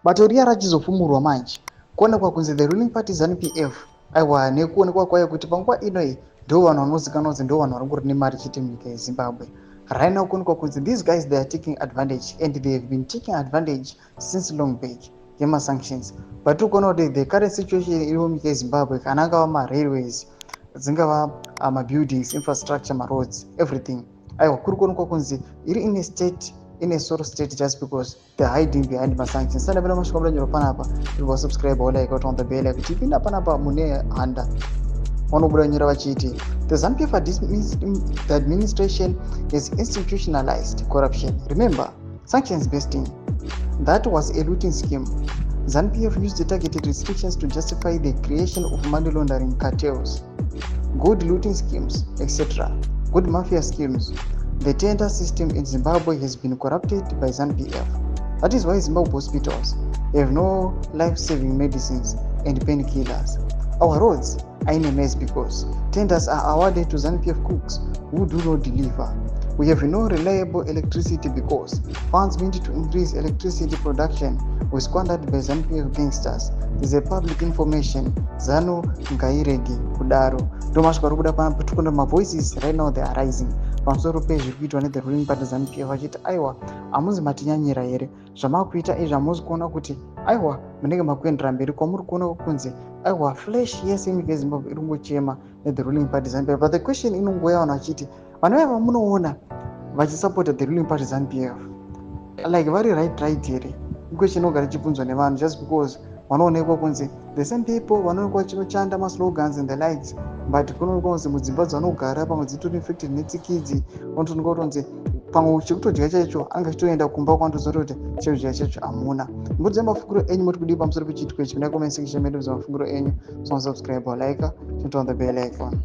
but uriya rachizofumurwa manje kuonekwa kunzi the ruling party ZANU-PF aiwa nekuonekwa kwayo kuti panguva inoi ndo vanhu vanozikanwa kuti ndo vanhu vari ngori nemari chete munyika yeZimbabwe. Right now kuonekwa kunzi these guys they are taking advantage and they have been taking advantage since long back yemasanctions, but tikuona kuti the current situation iri munyika yeZimbabwe kana angava marailways dzingava mabuildings, infrastructure, maroads, everything aiwa kuri kuonekwa kunzi iri in a sort of state just because they're hiding behind masanctions. Sanda pena mashuka mlanjiro panapa ivo subscribe wala ikauta on the bell kuti pinda panapa mune handa vanobuda nyira vachiti the ZANU-PF the administration is institutionalized corruption. Remember, sanctions besting, that was a looting scheme. ZANU-PF used the targeted restrictions to justify the creation of money laundering cartels, good looting schemes, etc., good mafia schemes. The tender system in Zimbabwe has been corrupted by ZANU-PF. That is why Zimbabwe hospitals have no life-saving medicines and painkillers. Our roads are in a mess because tenders are awarded to ZANU-PF cooks who do not deliver. We have no reliable electricity because funds meant to increase electricity production were squandered by ZANU-PF gangsters. This is a public information. ZANU ngairege kudaro. Ndomasvika kubuda panapa tikona ma voices right now they are rising. Pamusoro pezviri kuitwa nethe ruling party ZANU-PF vachiti aiwa hamuzi matinyanyira here zvamakuita izvi hamuzi kuona kuti aiwa munenge makuendera mberi kwamuri kuona kunzi aiwa flesh yese yenyika yeZimbabwe iri kungochema nethe ruling party ZANU-PF. But the question inongoya vanhu vachiti vanhu vaya vamunoona vachisupporta the ruling party ZANU-PF like vari right here. Question inogara ichibvunzwa nevanhu just because vanoonekwa kunzi the same people vanoonekwa vachinochanda maslogans and the likes, but kunoonekwa kunzi mudzimba dzavanogara pamwe dzitori infected netsikidzi vanotoonekwa kutonzi pamwe chekutodya chaicho anga achitoenda kumba kwandozoto kuti chekudya chaicho hamuna. Mbudzi mafungiro enyu muri kudii pamusoro pechiitiko ichi? Muna comment section medu za mafungiro enyu. So subscribe or like, turn on the bell icon.